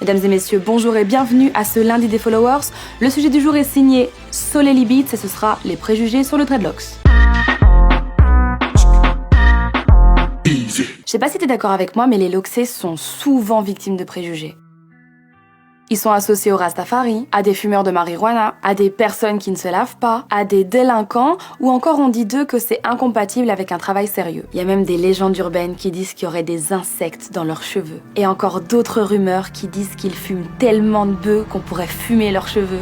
Mesdames et messieurs, bonjour et bienvenue à ce lundi des followers. Le sujet du jour est signé Solely Beats et ce sera les préjugés sur le dreadlocks. Je sais pas si t'es d'accord avec moi, mais les loxés sont souvent victimes de préjugés. Ils sont associés aux Rastafari, à des fumeurs de marijuana, à des personnes qui ne se lavent pas, à des délinquants, ou encore on dit d'eux que c'est incompatible avec un travail sérieux. Il y a même des légendes urbaines qui disent qu'il y aurait des insectes dans leurs cheveux. Et encore d'autres rumeurs qui disent qu'ils fument tellement de bœufs qu'on pourrait fumer leurs cheveux.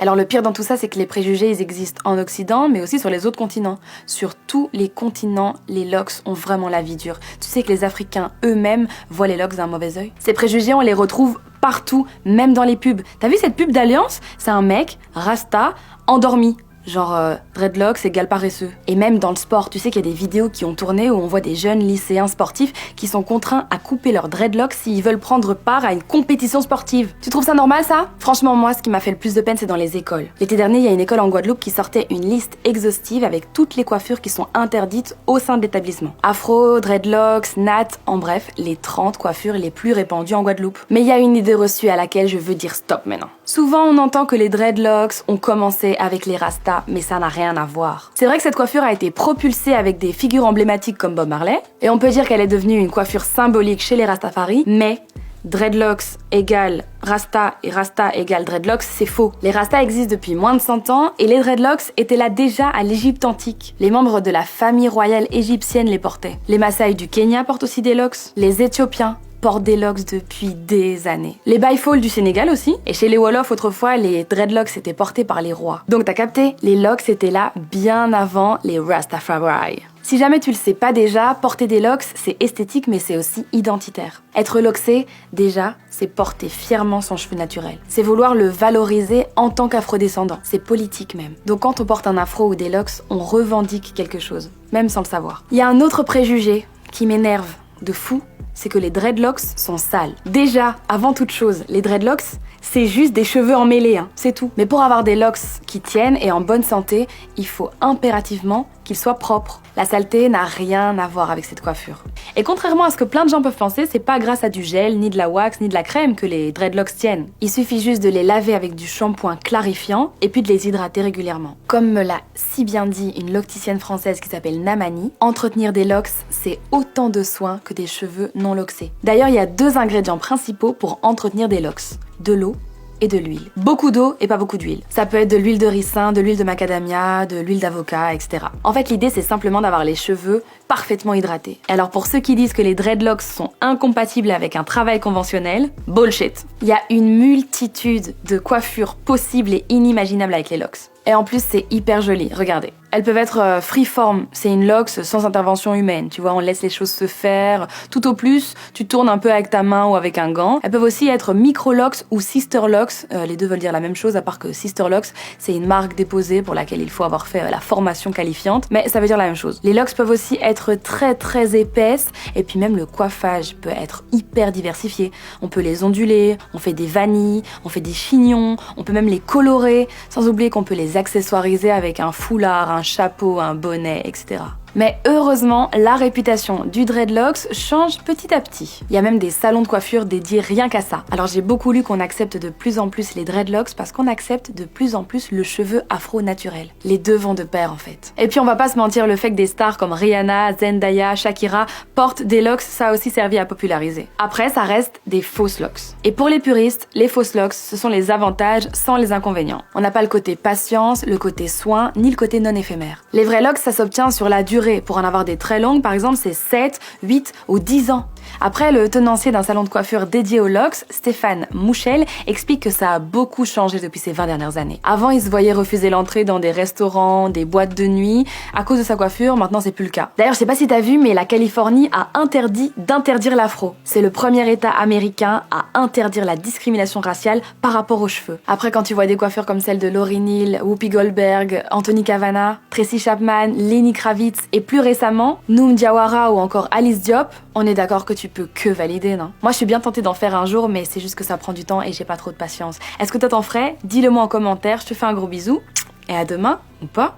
Alors le pire dans tout ça, c'est que les préjugés, ils existent en Occident, mais aussi sur les autres continents. Sur tous les continents, les locks ont vraiment la vie dure. Tu sais que les Africains eux-mêmes voient les locks d'un mauvais œil. Ces préjugés, on les retrouve partout, même dans les pubs. T'as vu cette pub d'Alliance ? C'est un mec, rasta, endormi. Genre dreadlocks égale paresseux. Et même dans le sport, tu sais qu'il y a des vidéos qui ont tourné où on voit des jeunes lycéens sportifs qui sont contraints à couper leurs dreadlocks s'ils veulent prendre part à une compétition sportive. Tu trouves ça normal ça ? Franchement moi, ce qui m'a fait le plus de peine c'est dans les écoles. L'été dernier, il y a une école en Guadeloupe qui sortait une liste exhaustive avec toutes les coiffures qui sont interdites au sein de l'établissement. Afro, dreadlocks, nat, en bref, les 30 coiffures les plus répandues en Guadeloupe. Mais il y a une idée reçue à laquelle je veux dire stop maintenant. Souvent on entend que les dreadlocks ont commencé avec les rastas, mais ça n'a rien à voir. C'est vrai que cette coiffure a été propulsée avec des figures emblématiques comme Bob Marley, et on peut dire qu'elle est devenue une coiffure symbolique chez les Rastafari, mais dreadlocks égale rasta et rasta égale dreadlocks, c'est faux. Les rastas existent depuis moins de 100 ans et les dreadlocks étaient là déjà à l'Égypte antique. Les membres de la famille royale égyptienne les portaient. Les Maasai du Kenya portent aussi des locks, les Éthiopiens portent des locks depuis des années. Les Baïfol du Sénégal aussi, et chez les Wolofs autrefois, les dreadlocks étaient portés par les rois. Donc t'as capté, les locks étaient là bien avant les Rastafari. Si jamais tu le sais pas déjà, porter des locks, c'est esthétique mais c'est aussi identitaire. Être locksé, déjà, c'est porter fièrement son cheveu naturel. C'est vouloir le valoriser en tant qu'afrodescendant. C'est politique même. Donc quand on porte un afro ou des locks, on revendique quelque chose, même sans le savoir. Il y a un autre préjugé qui m'énerve de fou, c'est que les dreadlocks sont sales. Déjà, avant toute chose, les dreadlocks, c'est juste des cheveux emmêlés, hein, c'est tout. Mais pour avoir des locks qui tiennent et en bonne santé, il faut impérativement qu'ils soient propres. La saleté n'a rien à voir avec cette coiffure. Et contrairement à ce que plein de gens peuvent penser, c'est pas grâce à du gel, ni de la wax, ni de la crème que les dreadlocks tiennent. Il suffit juste de les laver avec du shampoing clarifiant et puis de les hydrater régulièrement. Comme me l'a si bien dit une locticienne française qui s'appelle Namani, entretenir des locks, c'est autant de soins que des cheveux non locksés. D'ailleurs, il y a 2 ingrédients principaux pour entretenir des locks. De l'eau et de l'huile. Beaucoup d'eau et pas beaucoup d'huile. Ça peut être de l'huile de ricin, de l'huile de macadamia, de l'huile d'avocat, etc. En fait, l'idée, c'est simplement d'avoir les cheveux parfaitement hydratés. Et alors, pour ceux qui disent que les dreadlocks sont incompatibles avec un travail conventionnel, bullshit. Il y a une multitude de coiffures possibles et inimaginables avec les locks. Et en plus, c'est hyper joli, regardez. Elles peuvent être freeform, c'est une locks sans intervention humaine, tu vois, on laisse les choses se faire. Tout au plus, tu tournes un peu avec ta main ou avec un gant. Elles peuvent aussi être micro-locks ou sister locks, les deux veulent dire la même chose, à part que sister locks, c'est une marque déposée pour laquelle il faut avoir fait la formation qualifiante, mais ça veut dire la même chose. Les locks peuvent aussi être très très épaisses, et puis même le coiffage peut être hyper diversifié. On peut les onduler, on fait des vanilles, on fait des chignons, on peut même les colorer, sans oublier qu'on peut les accessoiriser avec un foulard, un chapeau, un bonnet, etc. Mais heureusement, la réputation du dreadlocks change petit à petit. Il y a même des salons de coiffure dédiés rien qu'à ça. Alors j'ai beaucoup lu qu'on accepte de plus en plus les dreadlocks parce qu'on accepte de plus en plus le cheveu afro naturel. Les deux vont de pair en fait. Et puis on va pas se mentir, le fait que des stars comme Rihanna, Zendaya, Shakira portent des locks, ça a aussi servi à populariser. Après, ça reste des fausses locks. Et pour les puristes, les fausses locks, ce sont les avantages sans les inconvénients. On n'a pas le côté patience, le côté soin, ni le côté non éphémère. Les vrais locks, ça s'obtient sur la durée. Pour en avoir des très longues, par exemple, c'est 7, 8 ou 10 ans. Après, le tenancier d'un salon de coiffure dédié aux locks, Stéphane Mouchel, explique que ça a beaucoup changé depuis ces 20 dernières années. Avant, il se voyait refuser l'entrée dans des restaurants, des boîtes de nuit. À cause de sa coiffure, maintenant c'est plus le cas. D'ailleurs, je sais pas si t'as vu, mais la Californie a interdit d'interdire l'afro. C'est le premier état américain à interdire la discrimination raciale par rapport aux cheveux. Après, quand tu vois des coiffures comme celle de Lauryn Hill, Whoopi Goldberg, Anthony Cavana, Tracy Chapman, Lenny Kravitz et plus récemment, Noam Diawara ou encore Alice Diop, on est d'accord que tu peux que valider, non? Moi, je suis bien tentée d'en faire un jour, mais c'est juste que ça prend du temps et j'ai pas trop de patience. Est-ce que toi t'en ferais? Dis-le moi en commentaire, je te fais un gros bisou. Et à demain, ou pas?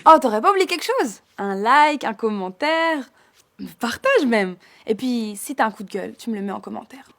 Oh, t'aurais pas oublié quelque chose? Un like, un commentaire? Partage même. Et puis, si t'as un coup de gueule, tu me le mets en commentaire.